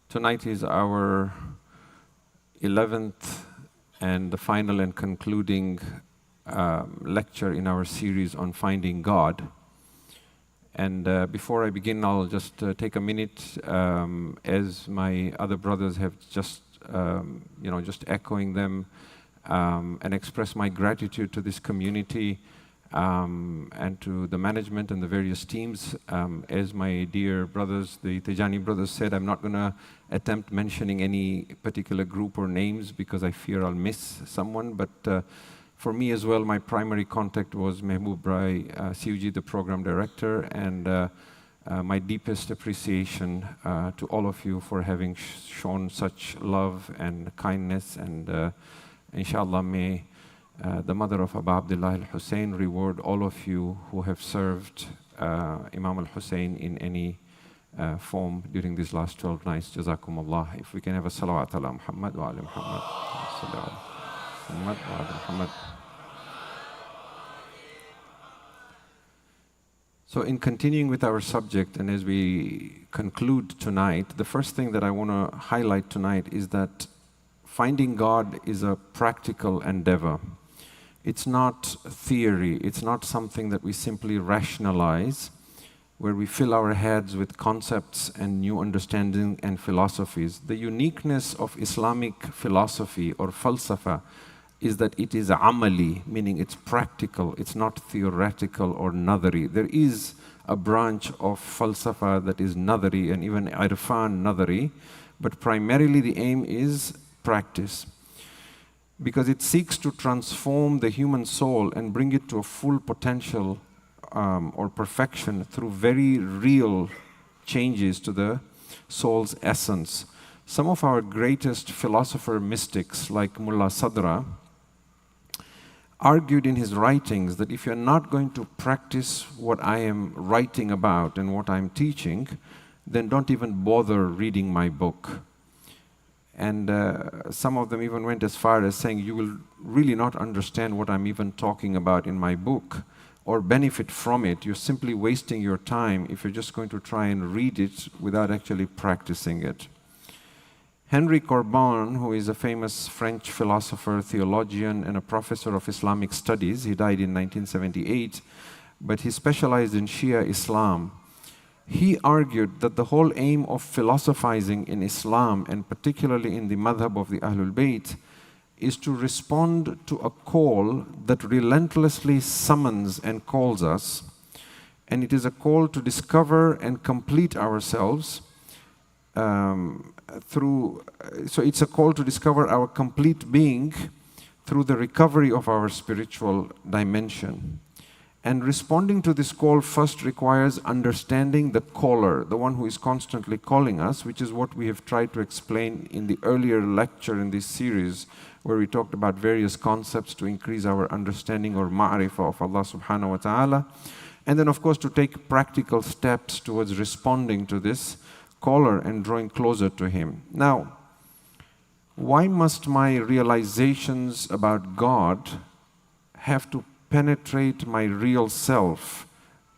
Tonight is our 11th and the final and concluding lecture in our series on finding God. And before I begin, I'll just take a minute, as my other brothers have just, just echoing them, and express my gratitude to this community and to the management and the various teams. As my dear brothers, the Tijani brothers said, I'm not going to attempt mentioning any particular group or names because I fear I'll miss someone. But for me as well, my primary contact was Mehboob Rai, CUG, the program director, and my deepest appreciation to all of you for having shown such love and kindness. And inshallah, may the mother of Abu Abdullah al-Hussein reward all of you who have served Imam al-Hussein in any form during these last 12 nights. Jazakumullah. If we can have a salawat ala Muhammad wa ala Muhammad. Muhammad wa ala Muhammad. So in continuing with our subject, and as we conclude tonight, the first thing that I want to highlight tonight is that finding God is a practical endeavor. It's not theory. It's not something that we simply rationalize, where we fill our heads with concepts and new understanding and philosophies. The uniqueness of Islamic philosophy or falsafa is that it is amali, meaning it's practical. It's not theoretical or nadari. There is a branch of falsafa that is nadari and even irfan nadari, but primarily the aim is practice, because it seeks to transform the human soul and bring it to a full potential or perfection through very real changes to the soul's essence. Some of our greatest philosopher mystics, like Mullah Sadra, argued in his writings that if you're not going to practice what I am writing about and what I'm teaching, then don't even bother reading my book. And some of them even went as far as saying, you will really not understand what I'm even talking about in my book or benefit from it. You're simply wasting your time if you're just going to try and read it without actually practicing it. Henry Corbin, who is a famous French philosopher, theologian, and a professor of Islamic studies, he died in 1978, but he specialized in Shia Islam. He argued that the whole aim of philosophizing in Islam, and particularly in the madhab of the Ahlul Bayt, is to respond to a call that relentlessly summons and calls us. And it is a call to discover and complete ourselves so it's a call to discover our complete being through the recovery of our spiritual dimension. And responding to this call first requires understanding the caller, the one who is constantly calling us, which is what we have tried to explain in the earlier lecture in this series, where we talked about various concepts to increase our understanding or ma'rifah of Allah subhanahu wa ta'ala. And then, of course, to take practical steps towards responding to this caller and drawing closer to Him. Now, why must my realizations about God have to penetrate my real self,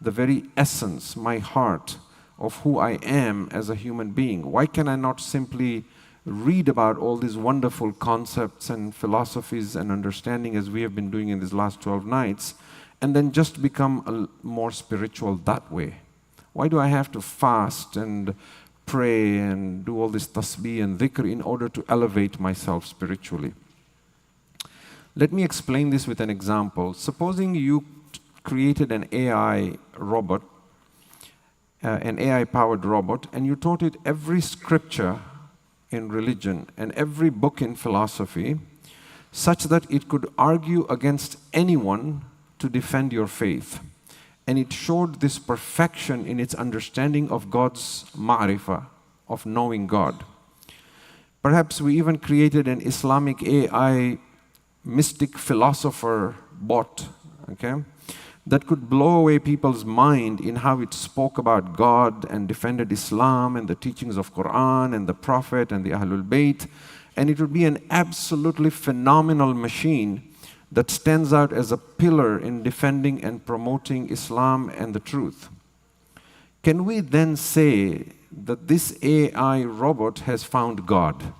the very essence, my heart, of who I am as a human being? Why can I not simply read about all these wonderful concepts and philosophies and understanding as we have been doing in these last 12 nights, and then just become more spiritual that way? Why do I have to fast and pray and do all this tasbih and dhikr in order to elevate myself spiritually? Let me explain this with an example. Supposing you created an AI robot, an AI-powered robot, and you taught it every scripture in religion and every book in philosophy, such that it could argue against anyone to defend your faith. And it showed this perfection in its understanding of God's ma'rifah, of knowing God. Perhaps we even created an Islamic AI mystic philosopher bot, okay, that could blow away people's mind in how it spoke about God and defended Islam and the teachings of Quran and the Prophet and the Ahlul Bayt. And it would be an absolutely phenomenal machine that stands out as a pillar in defending and promoting Islam and the truth. Can we then say that this AI robot has found God?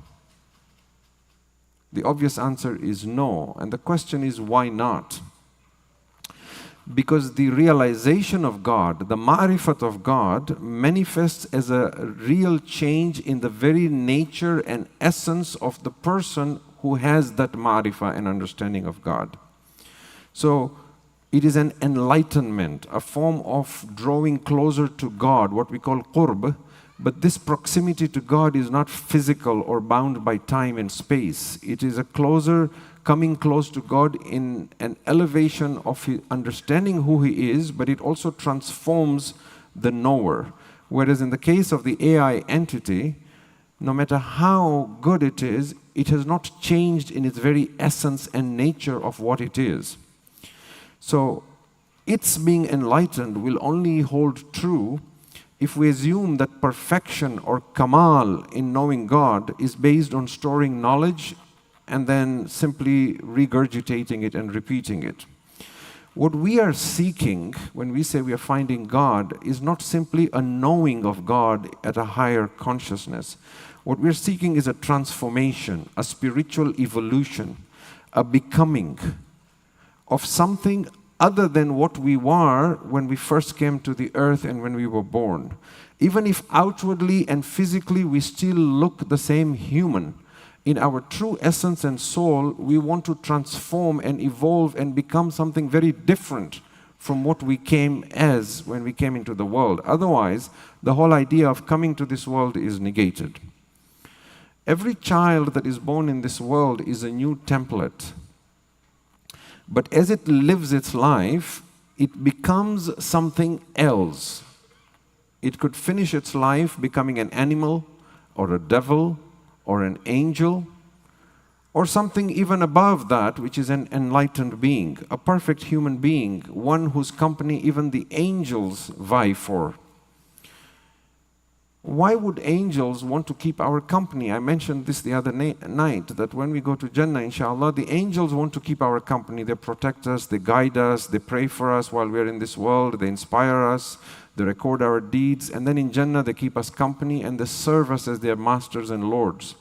The obvious answer is no. And the question is, why not? Because the realization of God, the ma'rifat of God, manifests as a real change in the very nature and essence of the person who has that ma'rifah and understanding of God. So it is an enlightenment, a form of drawing closer to God, what we call qurb. But this proximity to God is not physical or bound by time and space. It is a coming close to God in an elevation of his understanding who He is, but it also transforms the knower. Whereas in the case of the AI entity, no matter how good it has not changed in its very essence and nature of what it is. So its being enlightened will only hold true if we assume that perfection or kamal in knowing God is based on storing knowledge and then simply regurgitating it and repeating it. What we are seeking when we say we are finding God is not simply a knowing of God at a higher consciousness. What we're seeking is a transformation, a spiritual evolution, a becoming of something other than what we were when we first came to the earth and when we were born. Even if outwardly and physically we still look the same human, in our true essence and soul, we want to transform and evolve and become something very different from what we came as when we came into the world. Otherwise, the whole idea of coming to this world is negated. Every child that is born in this world is a new template. But as it lives its life, it becomes something else. It could finish its life becoming an animal, or a devil, or an angel, or something even above that, which is an enlightened being, a perfect human being, one whose company even the angels vie for. Why would angels want to keep our company? I mentioned this the other night, that when we go to Jannah, inshallah, the angels want to keep our company. They protect us, they guide us, they pray for us while we're in this world, they inspire us, they record our deeds, and then in Jannah they keep us company and they serve us as their masters and lords.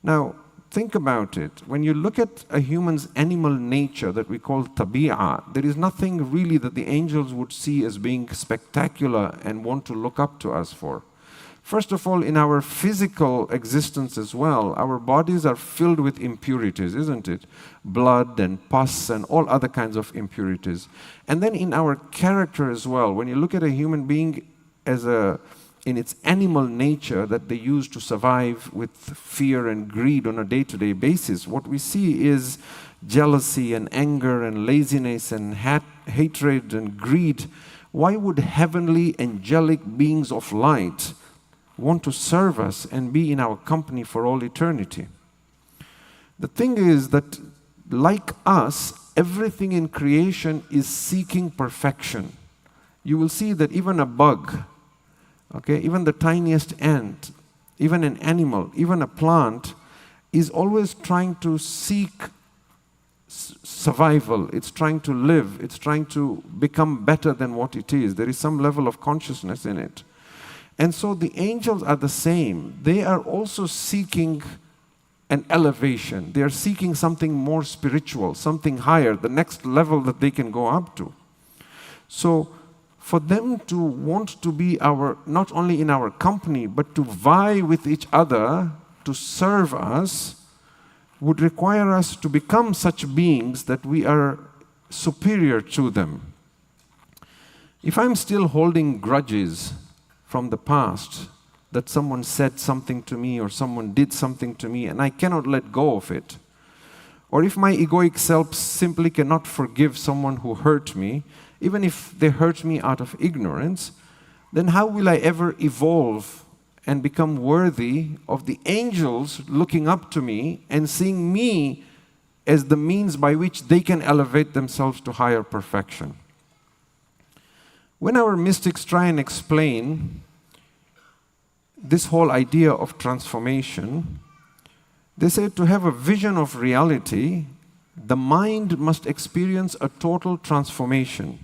Now, think about it. When you look at a human's animal nature that we call tabi'ah, there is nothing really that the angels would see as being spectacular and want to look up to us for. First of all, in our physical existence as well, our bodies are filled with impurities, isn't it? Blood and pus and all other kinds of impurities. And then in our character as well, when you look at a human being in its animal nature that they use to survive with fear and greed on a day-to-day basis, what we see is jealousy and anger and laziness and hatred and greed. Why would heavenly angelic beings of light want to serve us and be in our company for all eternity? The thing is that, like us, everything in creation is seeking perfection. You will see that even a bug, even the tiniest ant, even an animal, even a plant, is always trying to seek survival. It's trying to live. It's trying to become better than what it is. There is some level of consciousness in it. And so the angels are the same. They are also seeking an elevation. They are seeking something more spiritual, something higher, the next level that they can go up to. So for them to want to be not only in our company, but to vie with each other to serve us, would require us to become such beings that we are superior to them. If I'm still holding grudges from the past, that someone said something to me or someone did something to me and I cannot let go of it, or if my egoic self simply cannot forgive someone who hurt me, even if they hurt me out of ignorance, then how will I ever evolve and become worthy of the angels looking up to me and seeing me as the means by which they can elevate themselves to higher perfection? When our mystics try and explain this whole idea of transformation, they say to have a vision of reality, the mind must experience a total transformation,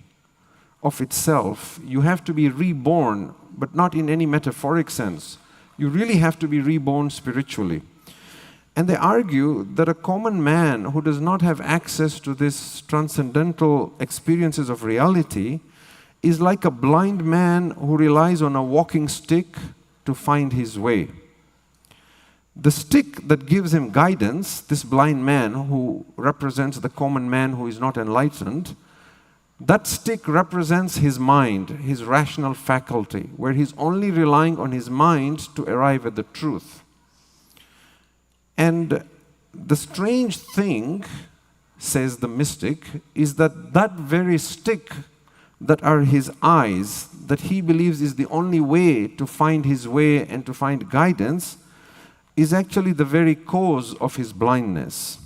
of itself. You have to be reborn, but not in any metaphoric sense. You really have to be reborn spiritually. And they argue that a common man who does not have access to these transcendental experiences of reality is like a blind man who relies on a walking stick to find his way. The stick that gives him guidance, this blind man who represents the common man who is not enlightened, that stick represents his mind, his rational faculty, where he's only relying on his mind to arrive at the truth. And the strange thing, says the mystic, is that that very stick that are his eyes, that he believes is the only way to find his way and to find guidance, is actually the very cause of his blindness.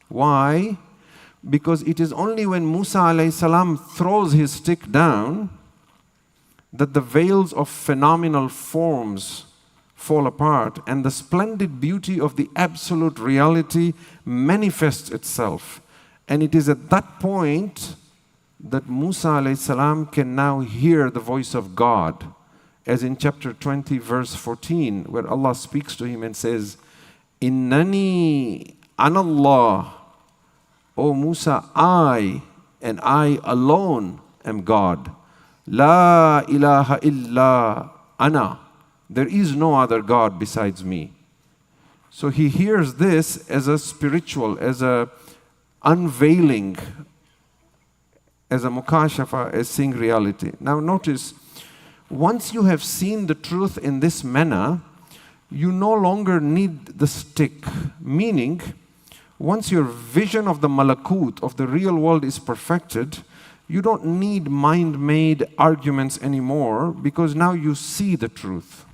Why? Because it is only when Musa alayhi salam throws his stick down that the veils of phenomenal forms fall apart and the splendid beauty of the absolute reality manifests itself. And it is at that point that Musa alayhi salam can now hear the voice of God, as in chapter 20, verse 14, where Allah speaks to him and says, Innani anallah, O Musa, I and I alone am God. La ilaha illa ana. There is no other God besides me. So he hears this as a spiritual, as a unveiling, as a mukashafa, as seeing reality. Now notice, once you have seen the truth in this manner, you no longer need the stick. Meaning, once your vision of the malakut, of the real world is perfected, you don't need mind-made arguments anymore because now you see the truth.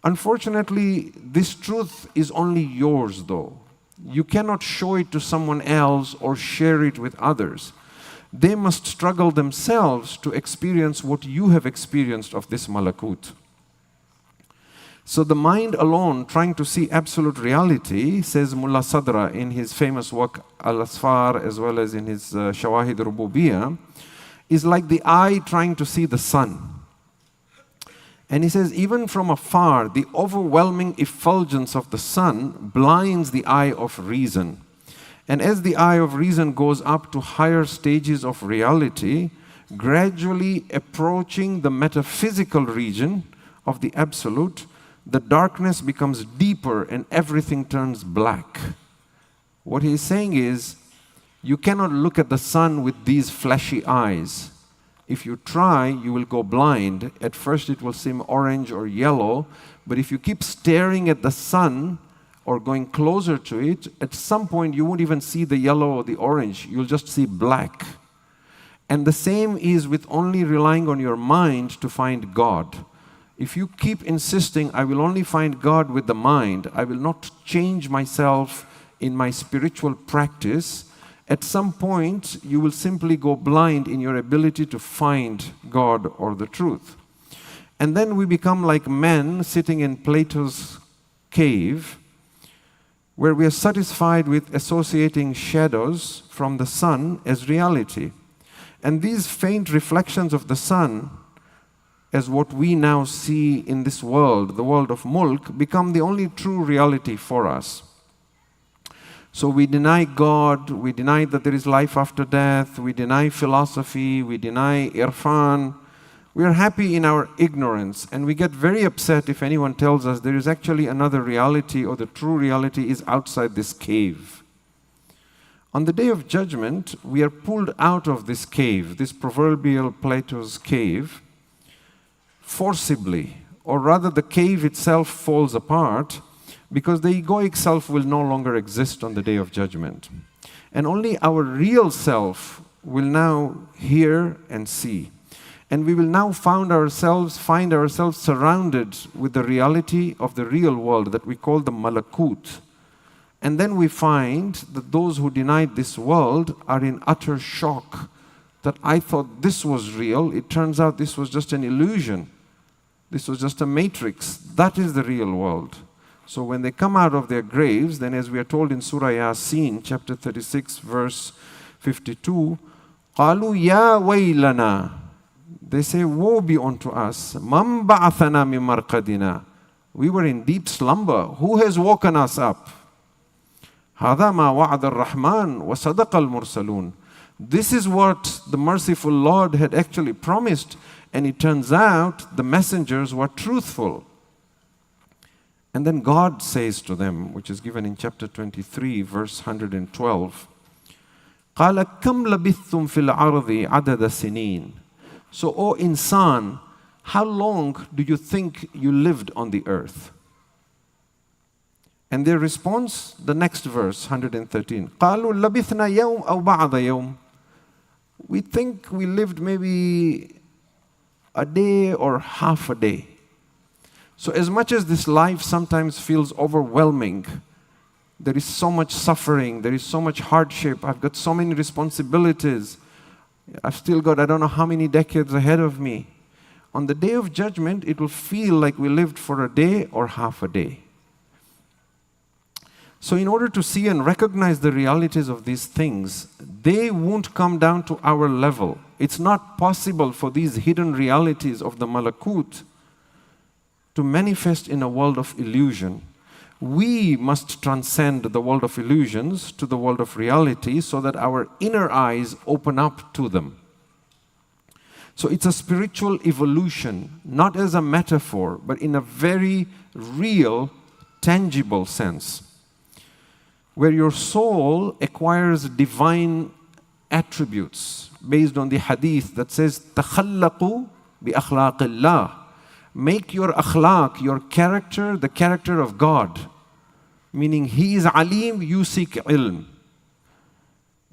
Unfortunately, this truth is only yours though. You cannot show it to someone else or share it with others. They must struggle themselves to experience what you have experienced of this malakut. So the mind alone trying to see absolute reality, says Mullah Sadra in his famous work Al-Asfar as well as in his Shawahid Rububiyah, is like the eye trying to see the sun. And he says, even from afar, the overwhelming effulgence of the sun blinds the eye of reason. And as the eye of reason goes up to higher stages of reality, gradually approaching the metaphysical region of the absolute, the darkness becomes deeper and everything turns black. What he is saying is, you cannot look at the sun with these fleshy eyes. If you try, you will go blind. At first it will seem orange or yellow, but if you keep staring at the sun or going closer to it, at some point you won't even see the yellow or the orange, you'll just see black. And the same is with only relying on your mind to find God. If you keep insisting, I will only find God with the mind, I will not change myself in my spiritual practice, at some point, you will simply go blind in your ability to find God or the truth. And then we become like men sitting in Plato's cave, where we are satisfied with associating shadows from the sun as reality. And these faint reflections of the sun, as what we now see in this world, the world of mulk, become the only true reality for us. So we deny God, we deny that there is life after death, we deny philosophy, we deny irfan. We are happy in our ignorance, and we get very upset if anyone tells us there is actually another reality or the true reality is outside this cave. On the day of judgment, we are pulled out of this cave, this proverbial Plato's cave, forcibly, or rather the cave itself falls apart, because the egoic self will no longer exist on the day of judgment. And only our real self will now hear and see. And we will now find ourselves surrounded with the reality of the real world that we call the malakut. And then we find that those who denied this world are in utter shock that I thought this was real. It turns out this was just an illusion. This was just a matrix. That is the real world. So when they come out of their graves, then as we are told in Surah Yasin, chapter 36, verse 52, قَالُوا يَا وَيْلَنَا. They say, woe be unto us. Man ba'athana min marqadina. We were in deep slumber. Who has woken us up? هذا ما وعد الرحمن وصدق المرسلون. This is what the merciful Lord had actually promised, and it turns out the messengers were truthful. And then God says to them, which is given in chapter 23, verse 112, قَالَ كَمْ لَبِثْتُمْ فِي الْعَرْضِ عَدَدَ سِنِينَ. So, O insan, how long do you think you lived on the earth? And their response, the next verse, 113, قَالُوا لَبِثْنَا يَوْمْ أَوْ بَعْضَ يَوْمْ. We think we lived maybe a day or half a day. So as much as this life sometimes feels overwhelming, there is so much suffering, there is so much hardship, I've got so many responsibilities, I've still got I don't know how many decades ahead of me. On the day of judgment, it will feel like we lived for a day or half a day. So in order to see and recognize the realities of these things, they won't come down to our level. It's not possible for these hidden realities of the malakut to manifest in a world of illusion. We must transcend the world of illusions to the world of reality so that our inner eyes open up to them. So it's a spiritual evolution, not as a metaphor, but in a very real, tangible sense, where your soul acquires divine attributes based on the hadith that says, تَخَلَّقُوا بِأَخْلَاقِ اللَّهِ. Make your akhlaq, your character, the character of God. Meaning, He is alim, you seek ilm.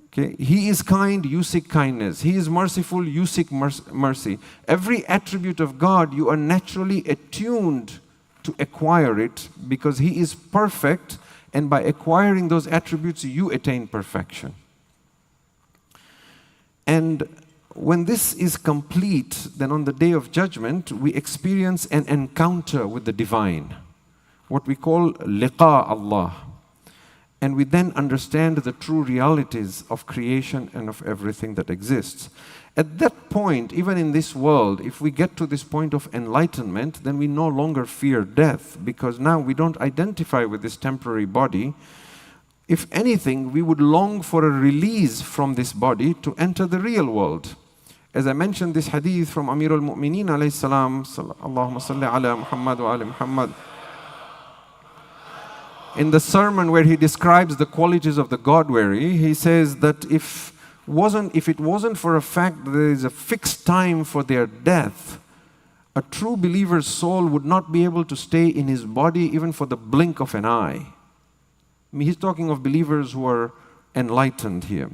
Okay? He is kind, you seek kindness. He is merciful, you seek mercy. Every attribute of God, you are naturally attuned to acquire it because He is perfect, and by acquiring those attributes, you attain perfection. And when this is complete, then on the day of judgment, we experience an encounter with the divine, what we call liqa Allah. And we then understand the true realities of creation and of everything that exists. At that point, even in this world, if we get to this point of enlightenment, then we no longer fear death, because now we don't identify with this temporary body. If anything, we would long for a release from this body to enter the real world. As I mentioned this hadith from Amir al-Mu'mineen alayhi salam, Allahumma salli ala Muhammad wa ala Muhammad, in the sermon where he describes the qualities of the God-weary, he says that if it wasn't for a fact that there is a fixed time for their death, a true believer's soul would not be able to stay in his body even for the blink of an eye. I mean, he's talking of believers who are enlightened here.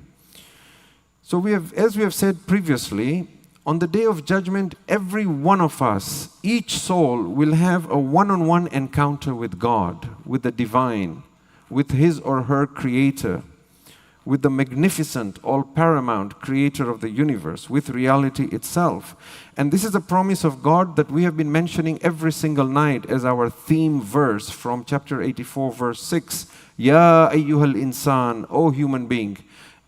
So as we have said previously, on the day of judgment, every one of us, each soul will have a one-on-one encounter with God, with the divine, with his or her creator, with the magnificent, all-paramount creator of the universe, with reality itself. And this is a promise of God that we have been mentioning every single night as our theme verse from chapter 84, verse 6. Ya ayyuhal insan, O human being,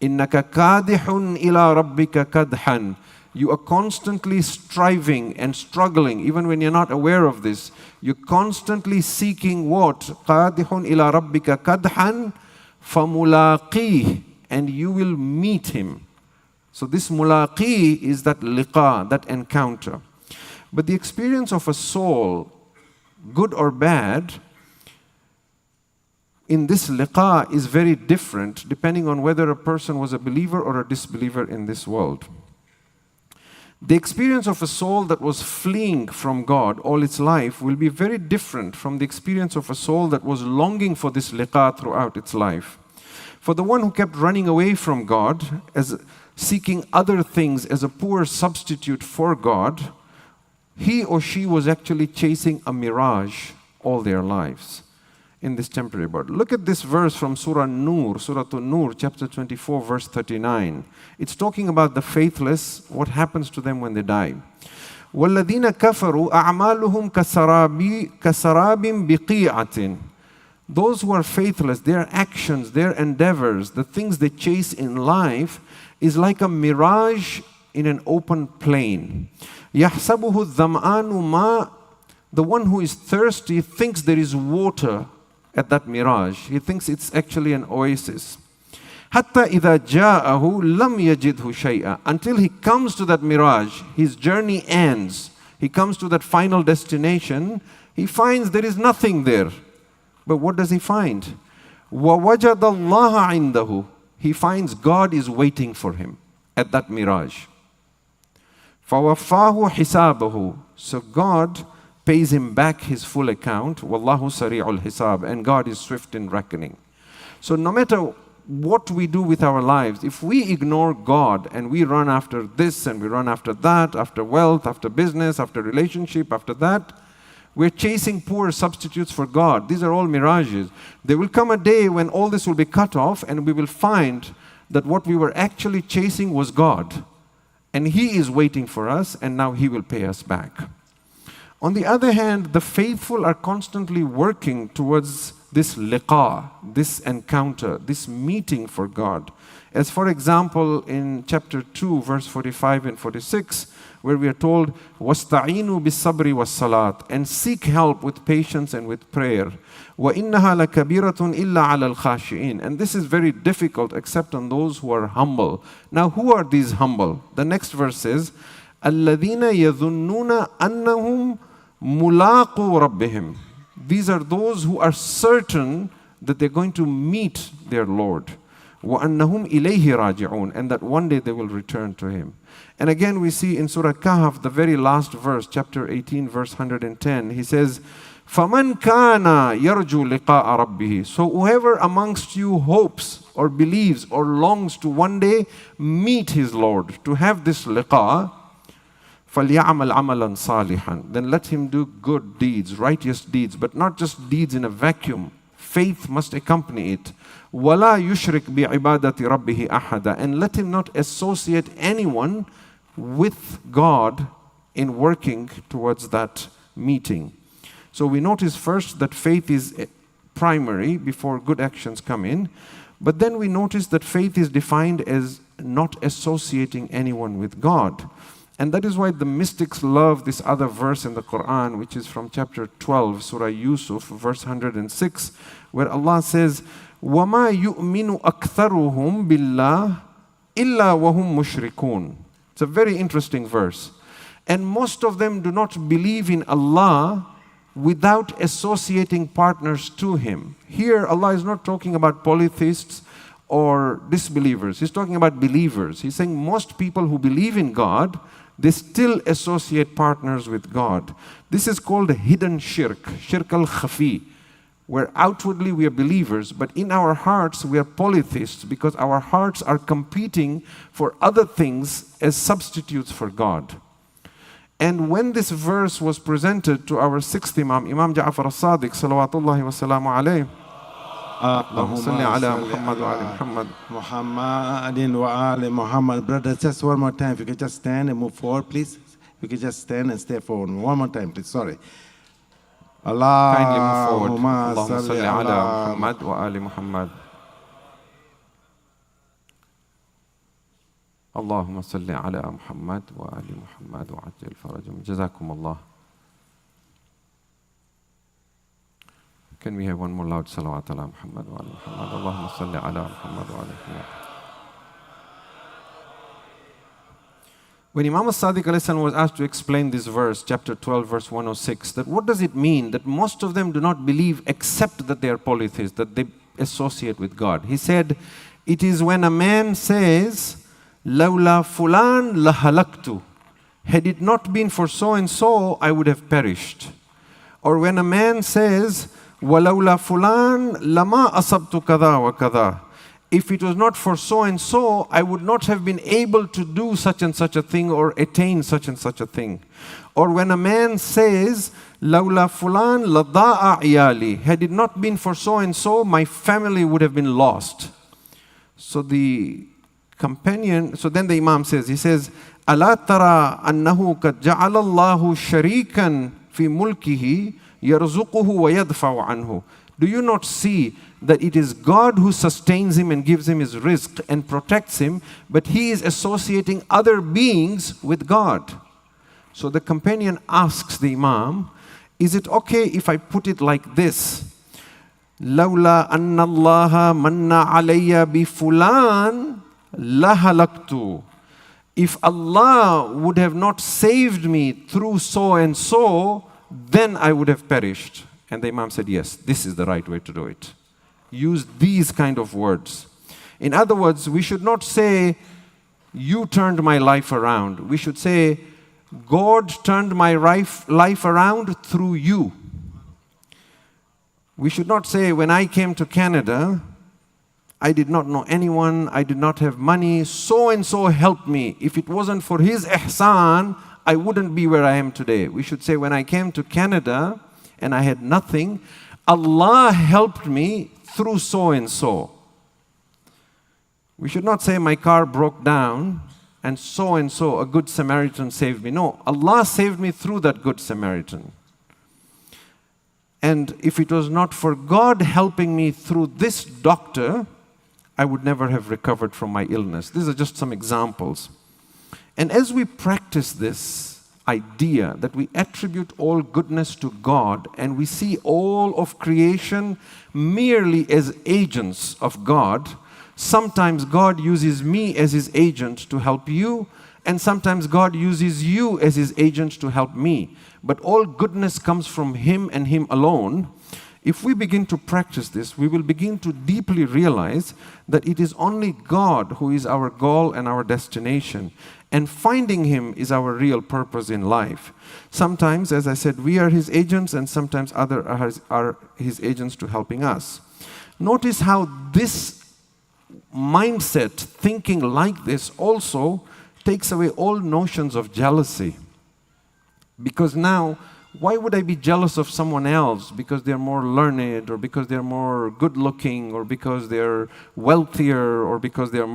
innaka kadihun ila rabbika kadhan. You are constantly striving and struggling, even when you're not aware of this. You're constantly seeking what? Qadihun ila rabbika kadhan famulaqih, and you will meet him. So this mulaqi is that liqa, that encounter. But the experience of a soul, good or bad, in this liqa is very different depending on whether a person was a believer or a disbeliever in this world. The experience of a soul that was fleeing from God all its life will be very different from the experience of a soul that was longing for this liqa throughout its life. For the one who kept running away from God, as seeking other things as a poor substitute for God, he or she was actually chasing a mirage all their lives in this temporary body. Look at this verse from Surah An-Nur, chapter 24, verse 39. It's talking about the faithless, what happens to them when they die. وَالَّذِينَ كَفَرُوا أَعْمَالُهُمْ كَسَرَابٍ بِقِيعَةٍ. Those who are faithless, their actions, their endeavors, the things they chase in life is like a mirage in an open plain. يَحْسَبُهُ الظَّمْآنُ مَاءً. The one who is thirsty thinks there is water at that mirage. He thinks it's actually an oasis. حَتَّى إِذَا جَاءَهُ لَمْ يَجِدْهُ شَيْئًا. Until he comes to that mirage, his journey ends. He comes to that final destination, he finds there is nothing there. But what does he find? وَوَجَدَ اللَّهَ عِنْدَهُ. He finds God is waiting for him at that mirage. فَوَفَّاهُ حِسَابَهُ. So God pays him back his full account. وَاللَّهُ سَرِيعُ الْحِسَابِ. And God is swift in reckoning. So no matter what we do with our lives, if we ignore God and we run after this and we run after that, after wealth, after business, after relationship, after that, we're chasing poor substitutes for God. These are all mirages. There will come a day when all this will be cut off and we will find that what we were actually chasing was God. And He is waiting for us, and now He will pay us back. On the other hand, the faithful are constantly working towards this liqa, this encounter, this meeting for God. As for example, in chapter 2, verse 45 and 46, where we are told, وَاسْتَعِينُوا بِالصَّبْرِ وَالصَّلَاةِ, and seek help with patience and with prayer. وَإِنَّهَا لَكَبِيرَةٌ إِلَّا عَلَى الْخَاشِئِينَ. And this is very difficult except on those who are humble. Now, who are these humble? The next verse says, الَّذِينَ يَظُنُّونَ أَنَّهُمْ مُلَاقُوا رَبِّهِمْ. These are those who are certain that they're going to meet their Lord. وَأَنَّهُمْ إِلَيْهِ رَاجِعُونَ. And that one day they will return to Him. And again we see in Surah Kahf, the very last verse, chapter 18, verse 110, He says, فَمَنْ كَانَ يَرْجُو لِقَاءَ رَبِّهِ. So whoever amongst you hopes or believes or longs to one day meet his Lord, to have this liqa, فَلْيَعْمَلْ عَمَلًا صَالِحًا. Then let him do good deeds, righteous deeds, but not just deeds in a vacuum. Faith must accompany it. وَلَا يُشْرِكْ بِعِبَادَةِ رَبِّهِ أَحَدًا. And let him not associate anyone with God in working towards that meeting. So we notice first that faith is primary before good actions come in. But then we notice that faith is defined as not associating anyone with God. And that is why the mystics love this other verse in the Quran, which is from chapter 12, Surah Yusuf, verse 106, where Allah says, وَمَا يُؤْمِنُ أَكْثَرُهُمْ بِاللَّهِ إِلَّا وَهُمْ مُشْرِكُونَ. It's a very interesting verse. And most of them do not believe in Allah without associating partners to Him. Here, Allah is not talking about polytheists or disbelievers. He's talking about believers. He's saying most people who believe in God, they still associate partners with God. This is called a hidden shirk, shirk al-khafi, where outwardly we are believers, but in our hearts we are polytheists because our hearts are competing for other things as substitutes for God. And when this verse was presented to our sixth Imam, Imam Ja'far al-Sadiq, salawatullahi wa salamu alayhi, اللهم صل على محمد وعلى محمد محمد وعلى محمد. Brothers, just one more time. If you could just stand and move forward, please. If you could just stand and stay forward. One more time, please. Sorry. Kindly move forward. اللهم صل على محمد وعلى محمد. اللهم صل على محمد وعلى محمد وعجل فرجهم. جزاكم الله. Can we have one more loud salawat ala Muhammad wa ala Muhammad? Allahumma salli ala Muhammad wa ala Muhammad. When Imam al-Sadiq alayhi salam was asked to explain this verse, chapter 12, verse 106, that what does it mean that most of them do not believe except that they are polytheists, that they associate with God? He said, it is when a man says, لَوْلَا فُلَانْ لَهَلَكْتُ. Had it not been for so and so, I would have perished. Or when a man says, وَلَوْلَا فُلَانْ لَمَا أَصَبْتُ كَذَا وَكَذَا. If it was not for so and so, I would not have been able to do such and such a thing or attain such and such a thing. Or when a man says, لَوْلَا فُلَانْ لَضَاءَ عِيَالِي. Had it not been for so and so, my family would have been lost. So the companion, so then the Imam says, he says, أَلَا تَرَى أَنَّهُ قَدْ جَعَلَ اللَّهُ شَرِيكًا فِي مُلْكِهِ يَرْزُقُهُ وَيَدْفَعُ عَنْهُ. Do you not see that it is God who sustains him and gives him his rizq and protects him, but he is associating other beings with God? So the companion asks the Imam, is it okay if I put it like this? لولا أن الله من علي بفلان لهلكت. If Allah would have not saved me through so and so, then I would have perished. And the Imam said, yes, this is the right way to do it. Use these kind of words. In other words, we should not say, you turned my life around. We should say, God turned my life around through you. We should not say, when I came to Canada, I did not know anyone, I did not have money, so and so helped me. If it wasn't for his ihsan, I wouldn't be where I am today. We should say, when I came to Canada and I had nothing, Allah helped me through so and so. We should not say, my car broke down and so, a good Samaritan saved me. No, Allah saved me through that good Samaritan. And if it was not for God helping me through this doctor, I would never have recovered from my illness. These are just some examples. And as we practice this idea that we attribute all goodness to God and we see all of creation merely as agents of God, sometimes God uses me as his agent to help you, and sometimes God uses you as his agent to help me. But all goodness comes from him and him alone. If we begin to practice this, we will begin to deeply realize that it is only God who is our goal and our destination. And finding him is our real purpose in life. Sometimes, as I said, we are his agents, and sometimes others are his agents to helping us. Notice how this mindset, thinking like this, also takes away all notions of jealousy. Because now, why would I be jealous of someone else because they're more learned, or because they're more good-looking, or because they're wealthier, or because they're,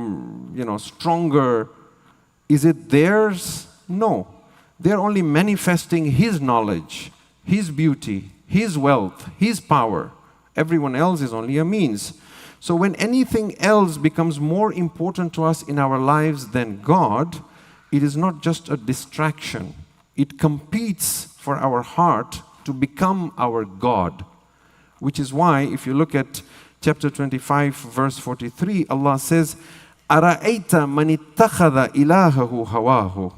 stronger? Is it theirs? No. They're only manifesting his knowledge, his beauty, his wealth, his power. Everyone else is only a means. So when anything else becomes more important to us in our lives than God, it is not just a distraction. It competes for our heart to become our God. Which is why, if you look at chapter 25, verse 43, Allah says, أَرَأَيْتَ مَنِ اتَّخَذَ إِلَهَهُ هَوَاهُ.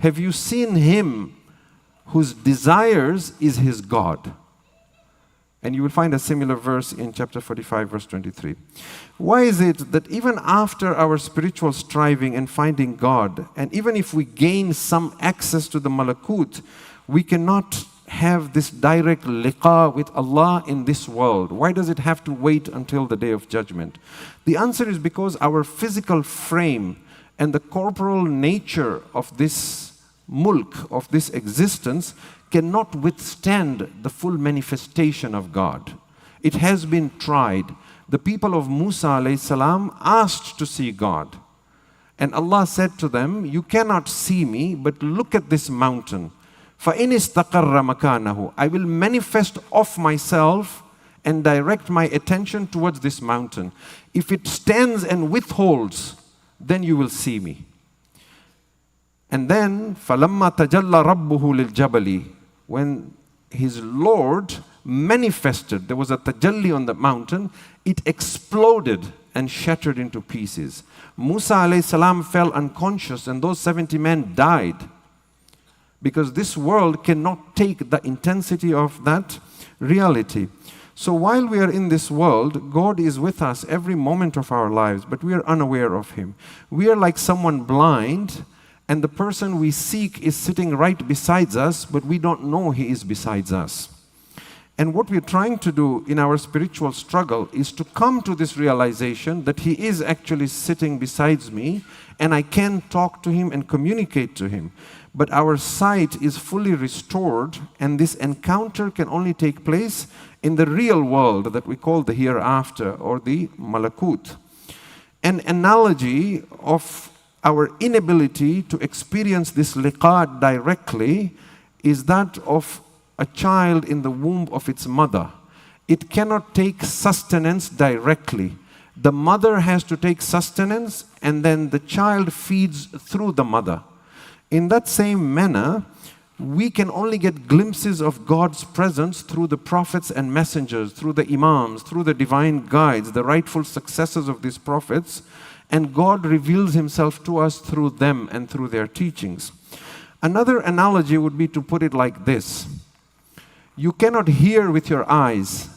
Have you seen him whose desires is his God? And you will find a similar verse in chapter 45, verse 23. Why is it that even after our spiritual striving and finding God, and even if we gain some access to the malakut, we cannot have this direct liqa with Allah in this world? Why does it have to wait until the day of judgment? The answer is because our physical frame and the corporal nature of this mulk, of this existence, cannot withstand the full manifestation of God. It has been tried. The people of Musa alayhi salam asked to see God. And Allah said to them, you cannot see me, but look at this mountain. فَإِنِ اسْتَقَرَّ مَكَانَهُ. I will manifest of myself and direct my attention towards this mountain. If it stands and withholds, then you will see me. And then, فَلَمَّا تَجَلَّ رَبُّهُ لِلْجَبَلِ. When his Lord manifested, there was a tajalli on the mountain, it exploded and shattered into pieces. Musa alayhi salam fell unconscious, and those 70 men died. Because this world cannot take the intensity of that reality. So while we are in this world, God is with us every moment of our lives, but we are unaware of him. We are like someone blind, and the person we seek is sitting right beside us, but we don't know he is beside us. And what we're trying to do in our spiritual struggle is to come to this realization that he is actually sitting beside me, and I can talk to him and communicate to him. But our sight is fully restored, and this encounter can only take place in the real world that we call the hereafter, or the malakut. An analogy of our inability to experience this liqa directly is that of a child in the womb of its mother. It cannot take sustenance directly. The mother has to take sustenance, and then the child feeds through the mother. In that same manner, We can only get glimpses of God's presence through the prophets and messengers, through the imams, through the divine guides, the rightful successors of these prophets, and God reveals himself to us through them and through their teachings. Another analogy would be to put it like this. You cannot hear with your eyes,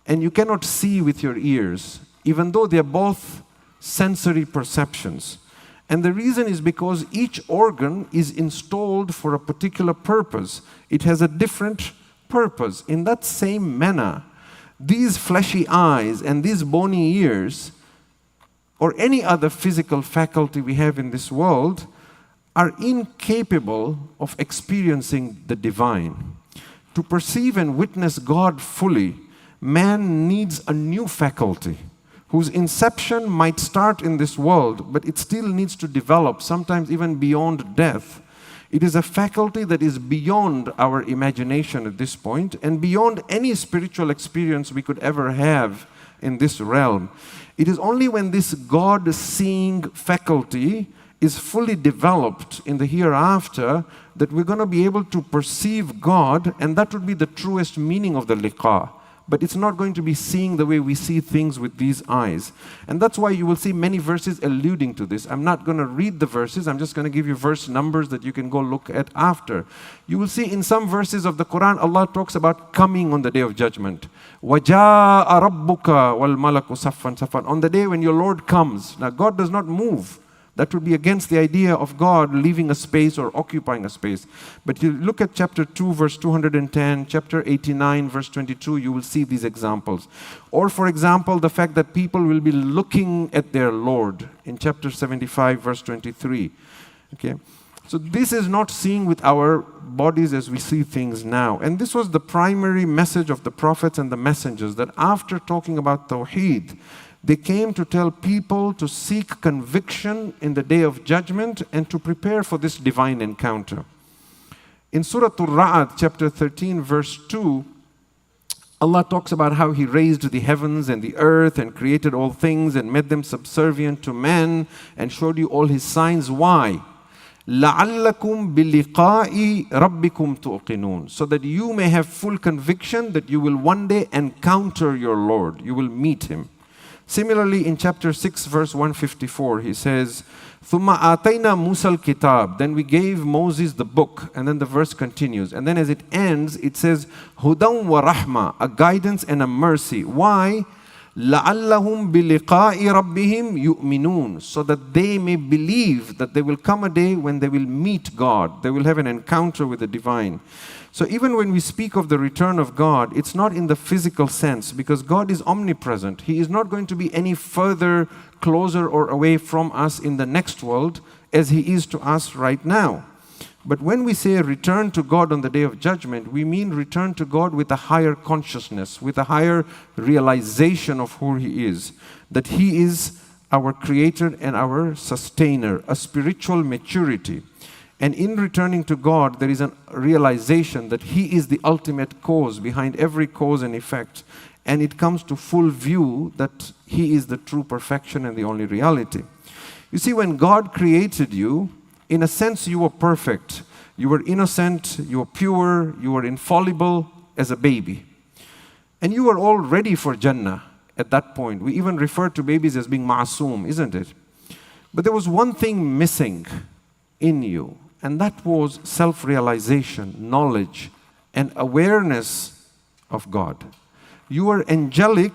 and you cannot see with your ears, even though they are both sensory perceptions. And the reason is because each organ is installed for a particular purpose. It has a different purpose. In that same manner, these fleshy eyes and these bony ears, or any other physical faculty we have in this world, are incapable of experiencing the divine. To perceive and witness God fully, man needs a new faculty, whose inception might start in this world, but it still needs to develop, sometimes even beyond death. It is a faculty that is beyond our imagination at this point, and beyond any spiritual experience we could ever have in this realm. It is only when this God-seeing faculty is fully developed in the hereafter that we're going to be able to perceive God, and that would be the truest meaning of the liqa. But it's not going to be seeing the way we see things with these eyes. And that's why you will see many verses alluding to this. I'm not going to read the verses. I'm just going to give you verse numbers that you can go look at after. You will see in some verses of the Quran, Allah talks about coming on the day of judgment. وَجَاءَ رَبُّكَ وَالْمَلَكُ صَفًّا صَفًّا. On the day when your Lord comes. Now God does not move. That would be against the idea of God leaving a space or occupying a space. But you look at chapter 2, verse 210, chapter 89, verse 22, you will see these examples. Or, for example, the fact that people will be looking at their Lord in chapter 75, verse 23. Okay? So this is not seeing with our bodies as we see things now. And this was the primary message of the prophets and the messengers, that after talking about Tawheed, they came to tell people to seek conviction in the day of judgment and to prepare for this divine encounter. In Surah Al-Ra'd, chapter 13, verse 2, Allah talks about how He raised the heavens and the earth and created all things and made them subservient to man and showed you all His signs. Why? لَعَلَّكُمْ بِلِقَاءِ رَبِّكُمْ تُوقِنُونَ. So that you may have full conviction that you will one day encounter your Lord. You will meet Him. Similarly, in chapter 6, verse 154, he says, ثُمَّ آتَيْنَا مُوسَى الْكِتَابِ. Then we gave Moses the book. And then the verse continues. And then as it ends, it says, هُدًى وَرَحْمَةً. A guidance and a mercy. Why? لَعَلَّهُمْ بِلِقَاءِ رَبِّهِمْ يُؤْمِنُونَ. So that they may believe that there will come a day when they will meet God. They will have an encounter with the divine. So even when we speak of the return of God, it's not in the physical sense, because God is omnipresent. He is not going to be any further closer or away from us in the next world as He is to us right now. But when we say return to God on the day of judgment, we mean return to God with a higher consciousness, with a higher realization of who He is. That He is our creator and our sustainer, a spiritual maturity. And in returning to God, there is a realization that He is the ultimate cause behind every cause and effect. And it comes to full view that He is the true perfection and the only reality. You see, when God created you, in a sense you were perfect. You were innocent, you were pure, you were infallible as a baby. And you were all ready for Jannah at that point. We even refer to babies as being ma'asum, isn't it? But there was one thing missing in you. And that was self-realization, knowledge, and awareness of God. You were angelic,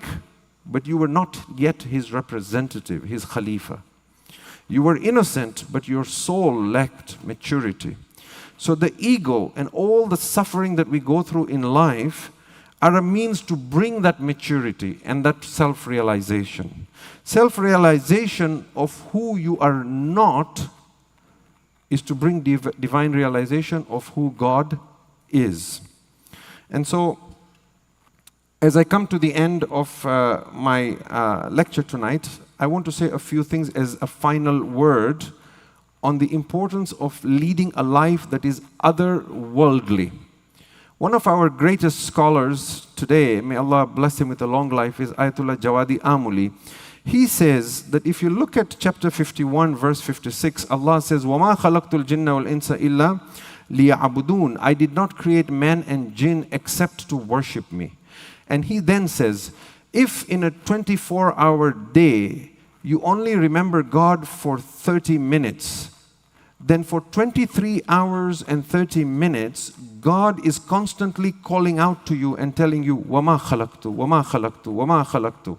but you were not yet His representative, His Khalifa. You were innocent, but your soul lacked maturity. So the ego and all the suffering that we go through in life are a means to bring that maturity and that self-realization. Self-realization of who you are not is to bring divine realization of who God is. And so, as I come to the end of my lecture tonight, I want to say a few things as a final word on the importance of leading a life that is otherworldly. One of our greatest scholars today, may Allah bless him with a long life, is Ayatollah Jawadi Amuli. He says that if you look at chapter 51, verse 56, Allah says, وَمَا خَلَقْتُ الْجِنَّ وَالْإِنسَ إِلَّا لِيَعْبُدُونَ. I did not create man and jinn except to worship me. And he then says, if in a 24-hour day you only remember God for 30 minutes, then for 23 hours and 30 minutes, God is constantly calling out to you and telling you, وَمَا خَلَقْتُ وَمَا خَلَقْتُ وَمَا خَلَقْتُ.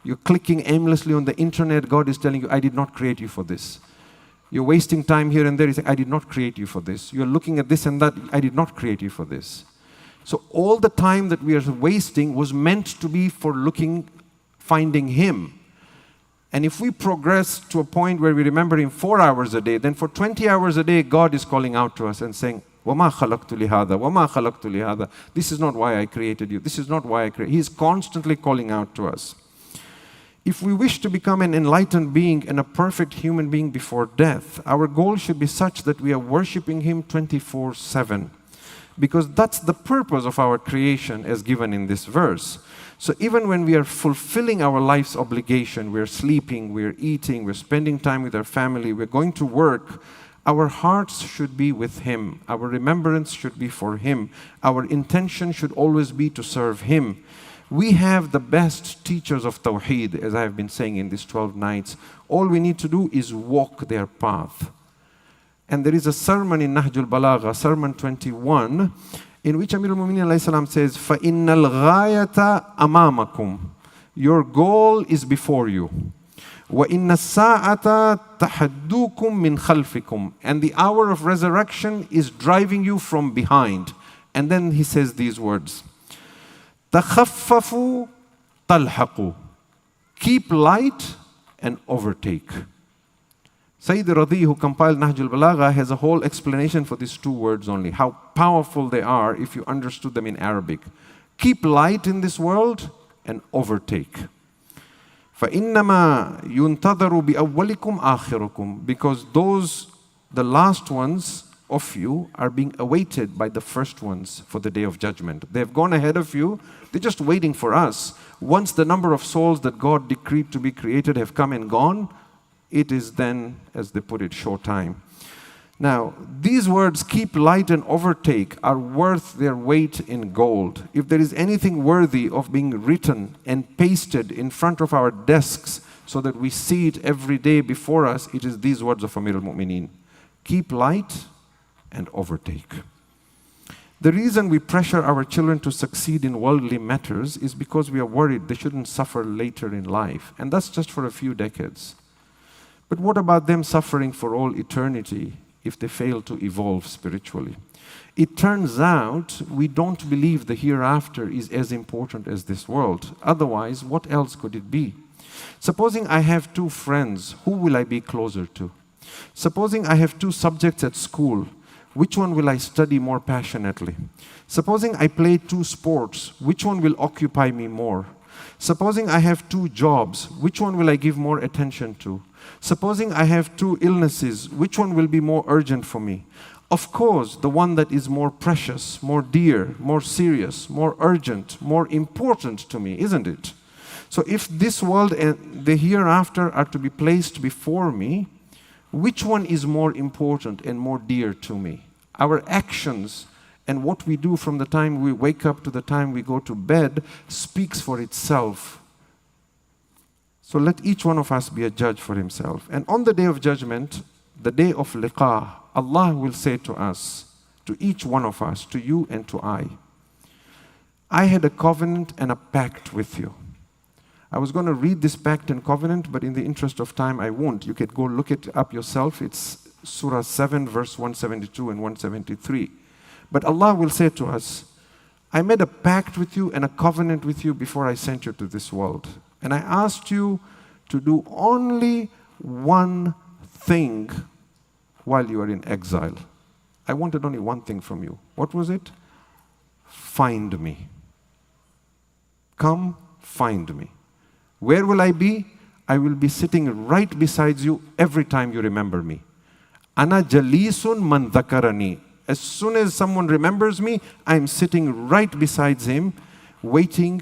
You're clicking aimlessly on the internet, God is telling you, I did not create you for this. You're wasting time here and there, He's saying, I did not create you for this. You're looking at this and that, I did not create you for this. So all the time that we are wasting was meant to be for finding Him. And if we progress to a point where we remember Him 4 hours a day, then for 20 hours a day, God is calling out to us and saying, وَمَا خَلَقْتُ لِهَذَا وَمَا خَلَقْتُ لِهَذَا. This is not why I created you. This is not why I created. He is constantly calling out to us. If we wish to become an enlightened being and a perfect human being before death, our goal should be such that we are worshiping Him 24/7. Because that's the purpose of our creation as given in this verse. So even when we are fulfilling our life's obligation, we're sleeping, we're eating, we're spending time with our family, we're going to work, our hearts should be with Him. Our remembrance should be for Him. Our intention should always be to serve Him. We have the best teachers of Tawheed, as I have been saying in these 12 nights. All we need to do is walk their path. And there is a sermon in Nahjul Balagha, sermon 21, in which Amir al-Mu'mineen alayhi salam says, فَإِنَّ الْغَايَةَ أَمَامَكُمْ. Your goal is before you. وَإِنَّ السَّاعَةَ تَحَدُّوكُمْ مِنْ خَلْفِكُمْ. And the hour of resurrection is driving you from behind. And then he says these words, تَخَفَّفُوا تَلْحَقُوا. Keep light and overtake. Sayyid Radi, who compiled Nahjul Balagha, has a whole explanation for these two words only, how powerful they are if you understood them in Arabic. Keep light in this world and overtake. فَإِنَّمَا يُنْتَظَرُ بِأَوَّلِكُمْ آخِرُكُمْ. Because the last ones of you, are being awaited by the first ones for the Day of Judgment. They have gone ahead of you, they're just waiting for us. Once the number of souls that God decreed to be created have come and gone, it is then, as they put it, show time. Now, these words, keep light and overtake, are worth their weight in gold. If there is anything worthy of being written and pasted in front of our desks so that we see it every day before us, it is these words of Amir al-Mu'mineen. Keep light and overtake. The reason we pressure our children to succeed in worldly matters is because we are worried they shouldn't suffer later in life. And that's just for a few decades. But what about them suffering for all eternity if they fail to evolve spiritually? It turns out we don't believe the hereafter is as important as this world. Otherwise, what else could it be? Supposing I have two friends, who will I be closer to? Supposing I have two subjects at school, which one will I study more passionately? Supposing I play two sports, which one will occupy me more? Supposing I have two jobs, which one will I give more attention to? Supposing I have two illnesses, which one will be more urgent for me? Of course, the one that is more precious, more dear, more serious, more urgent, more important to me, isn't it? So if this world and the hereafter are to be placed before me, which one is more important and more dear to me? Our actions and what we do from the time we wake up to the time we go to bed speaks for itself. So let each one of us be a judge for himself. And on the Day of Judgment, the day of liqa, Allah will say to us, to each one of us, to you and to I had a covenant and a pact with you. I was going to read this pact and covenant, but in the interest of time, I won't. You could go look it up yourself. It's Surah 7, verse 172 and 173. But Allah will say to us, I made a pact with you and a covenant with you before I sent you to this world. And I asked you to do only one thing while you are in exile. I wanted only one thing from you. What was it? Find me. Come, find me. Where will I be? I will be sitting right beside you every time you remember me. Ana jalisun man dhakarani. As soon as someone remembers me, I'm sitting right beside him, waiting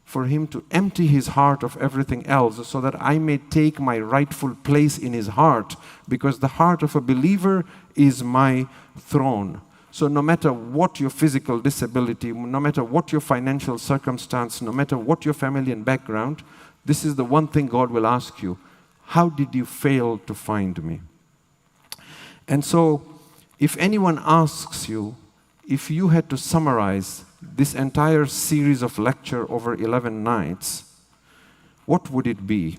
for him to empty his heart of everything else so that I may take my rightful place in his heart, because the heart of a believer is my throne. So no matter what your physical disability, no matter what your financial circumstance, no matter what your family and background, this is the one thing God will ask you. How did you fail to find me? And so, if anyone asks you, if you had to summarize this entire series of lecture over 11 nights, what would it be?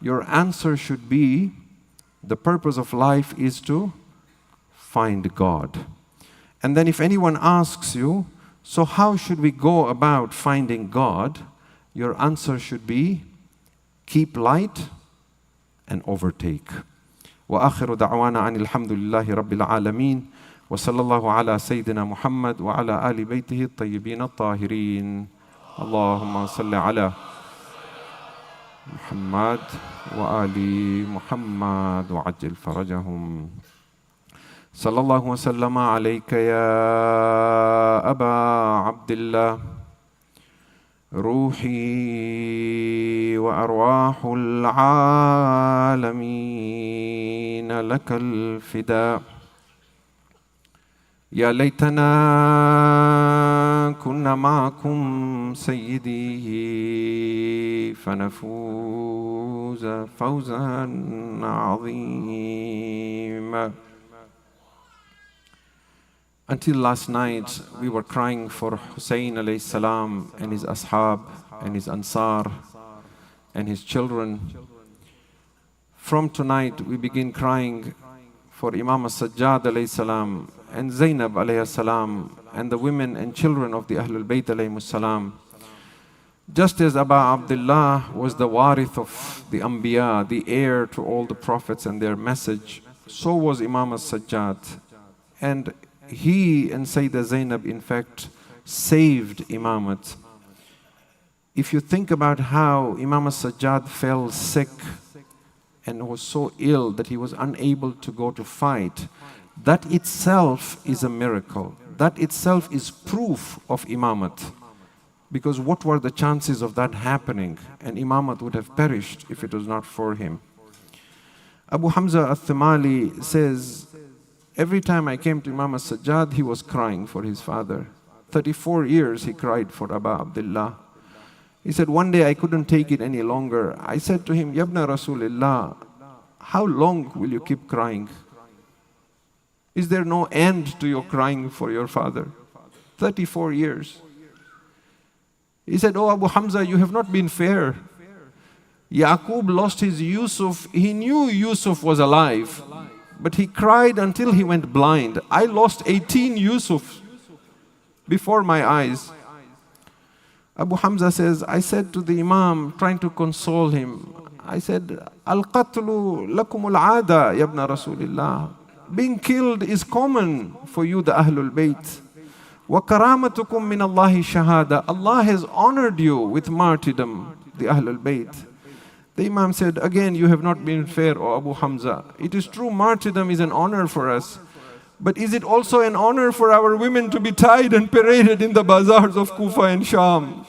Your answer should be, the purpose of life is to find God. And then if anyone asks you, so how should we go about finding God? Your answer should be, keep light and overtake. وآخر دعوانا أن الحمد لله رب العالمين وصلى الله على سيدنا محمد وعلى آل بيته الطيبين الطاهرين اللهم صل على محمد وآل محمد وعجل فرجهم صلى الله وسلم عليك يا أبا عبد الله روحي وأرواح العالمين لك الفداء يا ليتنا كنا معكم سيدي فنفوز فوزا عظيما. Until last night, we were crying for Hussein alayhi salam and his ashab and his ansar and his children. From tonight, we begin crying for Imam as-Sajjad alayhi salam and Zainab alayhi salam and the women and children of the Ahlul Bayt alayhi salam. Just as Aba Abdullah was the warith of the Anbiya, the heir to all the prophets and their message, so was Imam as-Sajjad. And he and Sayyidah Zainab, in fact, saved Imamat. If you think about how Imam as-Sajjad fell sick and was so ill that he was unable to go to fight, that itself is a miracle. That itself is proof of Imamat. Because what were the chances of that happening? And Imamat would have perished if it was not for him. Abu Hamza al-Thimali says, every time I came to Imam as-Sajjad, he was crying for his father. 34 years he cried for Aba Abdullah. He said, one day I couldn't take it any longer. I said to him, Yabna Rasulullah, how long will you keep crying? Is there no end to your crying for your father? 34 years. He said, oh Abu Hamza, you have not been fair. Yaqub lost his Yusuf. He knew Yusuf was alive, but he cried until he went blind. I lost 18 Yusufs before my eyes. Abu Hamza says, I said to the Imam, trying to console him, I said, Al-qatlu lakum al-aada, yabna Rasulillah. Being killed is common for you, the Ahlul Bayt. Wa karamatukum min Allahi shahada. Allah has honored you with martyrdom, the Ahlul Bayt. The Imam said, again, you have not been fair, O Abu Hamza. It is true, martyrdom is an honor for us. But is it also an honor for our women to be tied and paraded in the bazaars of Kufa and Sham?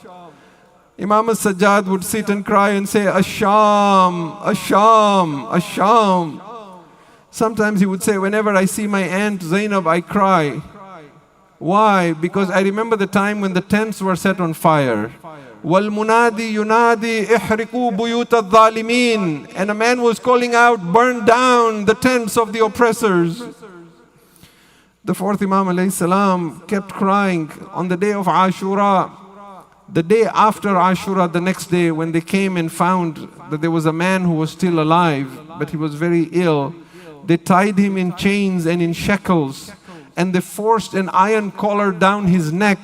Imam as-Sajjad would sit and cry and say, Asham, Asham, Asham. Sometimes he would say, whenever I see my aunt Zainab, I cry. Why? Because I remember the time when the tents were set on fire. وَالْمُنَادِي يُنَادِي إِحْرِقُوا بُيُوتَ الظَّالِمِينَ. And a man was calling out, burn down the tents of the oppressors. The fourth Imam alayhi salam kept crying on the day of Ashura. The day after Ashura, the next day, when they came and found that there was a man who was still alive, but he was very ill, they tied him in chains and in shackles, and they forced an iron collar down his neck.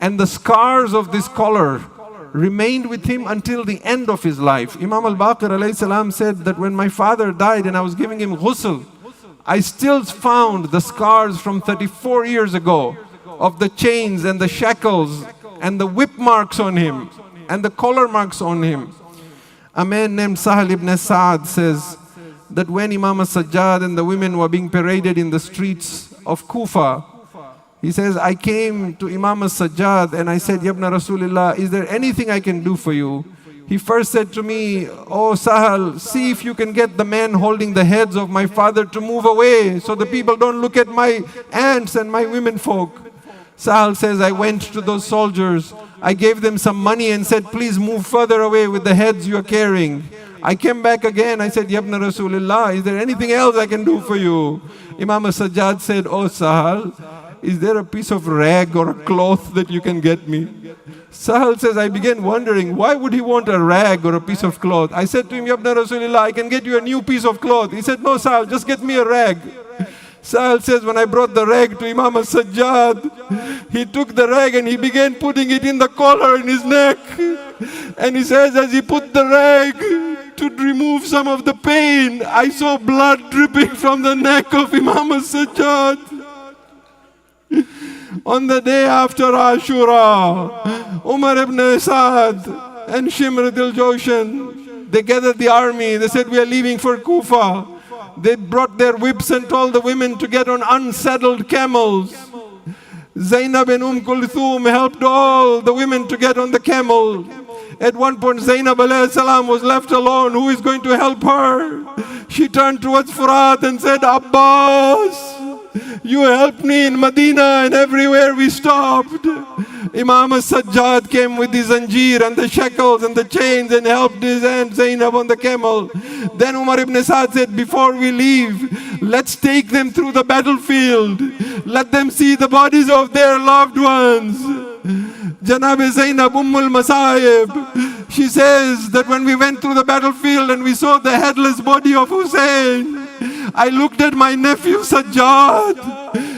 And the scars of this collar remained with him until the end of his life. Imam al-Baqir alayhi salam said that when my father died and I was giving him ghusl, I still found the scars from 34 years ago of the chains and the shackles and the whip marks on him and the collar marks on him. A man named Sahal ibn Sa'ad says that when Imam as-Sajjad and the women were being paraded in the streets of Kufa, he says, I came to Imam as-Sajjad and I said, Yabna Rasulullah, is there anything I can do for you? He first said to me, "Oh Sahal, see if you can get the man holding the heads of my father to move away so the people don't look at my aunts and my women folk." Sahal says, I went to those soldiers, I gave them some money and said, "Please move further away with the heads you are carrying." I came back again, I said, "Yabna Rasulullah, is there anything else I can do for you?" Imam Sajjad said, "Oh Sahal, is there a piece of rag or a cloth that you can get me?" Sahal says, I began wondering, why would he want a rag or a piece of cloth? I said to him, "Yabna Rasulullah, I can get you a new piece of cloth." He said, "No Sahal, just get me a rag." Sahal says, when I brought the rag to Imam Sajjad, he took the rag and he began putting it in the collar in his neck. And he says, as he put the rag to remove some of the pain, I saw blood dripping from the neck of Imam Sajjad. On the day after Ashura, Umar ibn Sa'd and Shimr al-Jawshan, they gathered the army. They said, "We are leaving for Kufa." They brought their whips and told the women to get on unsaddled camels. Zainab and Kulthum helped all the women to get on the camel. At one point, Zainab alayhi salam was left alone. Who is going to help her? She turned towards Furat and said, "Abbas, you helped me in Medina and everywhere we stopped." Imam Sajjad came with the zanjeer and the shackles and the chains and helped his aunt Zainab on the camel. Then Umar ibn Sa'd said, "Before we leave, let's take them through the battlefield. Let them see the bodies of their loved ones." Janab Zainab Ummul Masayib, she says that when we went through the battlefield and we saw the headless body of Hussein, I looked at my nephew Sajjad.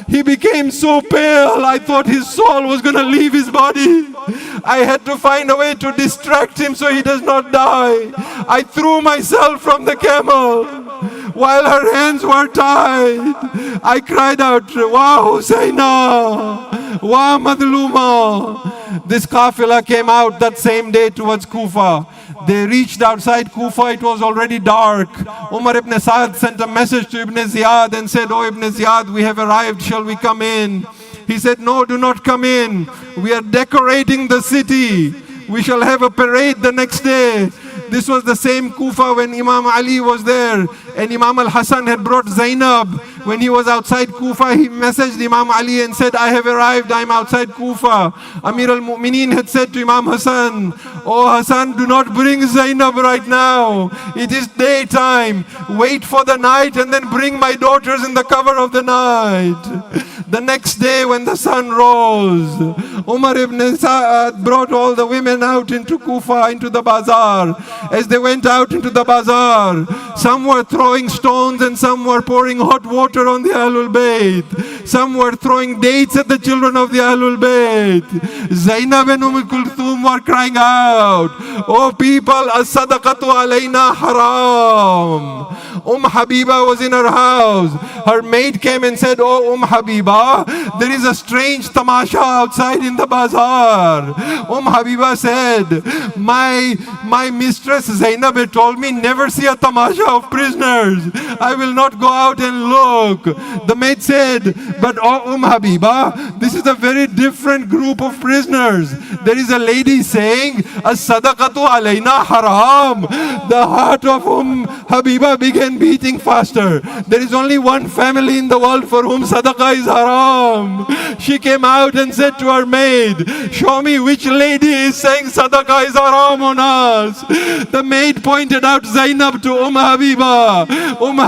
He became so pale, I thought his soul was going to leave his body. I had to find a way to distract him so he does not die. I threw myself from the camel. While her hands were tied, I cried out, "Wa Husaina, Wa Madluma." This qafila came out that same day towards Kufa. They reached outside Kufa, it was already dark. Umar ibn Sa'd sent a message to Ibn Ziyad and said, "Oh Ibn Ziyad, we have arrived, shall we come in?" He said, "No, do not come in. We are decorating the city. We shall have a parade the next day." This was the same Kufa when Imam Ali was there and Imam al-Hasan had brought Zainab. When he was outside Kufa, he messaged Imam Ali and said, "I have arrived, I am outside Kufa." Amir al-Mu'mineen had said to Imam Hassan, "Oh Hassan, do not bring Zainab right now. It is daytime. Wait for the night and then bring my daughters in the cover of the night." The next day when the sun rose, Umar ibn Sa'ad brought all the women out into Kufa, into the bazaar. As they went out into the bazaar, some were throwing stones and some were pouring hot water on the Ahlul Bayt. Some were throwing dates at the children of the Ahlul Bayt. Zainab and Kulthum were crying out, "Oh people, as-sadaqatu alayna haram." Habiba was in her house. Her maid came and said, "Oh Habiba, there is a strange tamasha outside in the bazaar." Habiba said, my mistress Zainab had told me never see a tamasha of prisoners. I will not go out and look. The maid said, "But oh Habiba, this is a very different group of prisoners. There is a lady saying, as-sadaqatu alayna haram." The heart of Habiba began beating faster. There is only one family in the world for whom sadaqah is haram. She came out and said to her maid, "Show me which lady is saying sadaqah is haram on us." The maid pointed out Zainab to Habiba.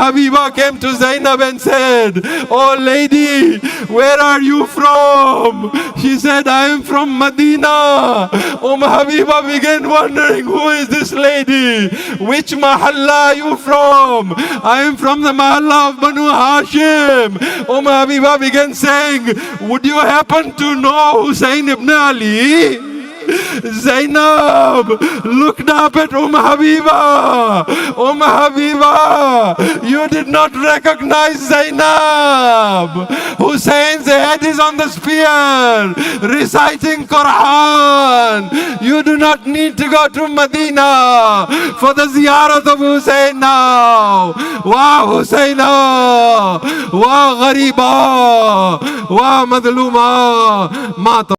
Habiba came to Zainab and said, "Oh lady, where are you from?" She said, "I am from Medina." Habiba began wondering, who is this lady? Which mahalla are you from? "I am from the mahalla of Banu Hashim." Habiba began saying, "Would you happen to know Hussein ibn Ali?" Zainab looked up at Habiba. Habiba, you did not recognize Zainab. Hussein's head is on the spear, reciting Quran. You do not need to go to Medina for the ziyarat of Hussein now. Wa Husseina, wa Ghariba, wa Madluma.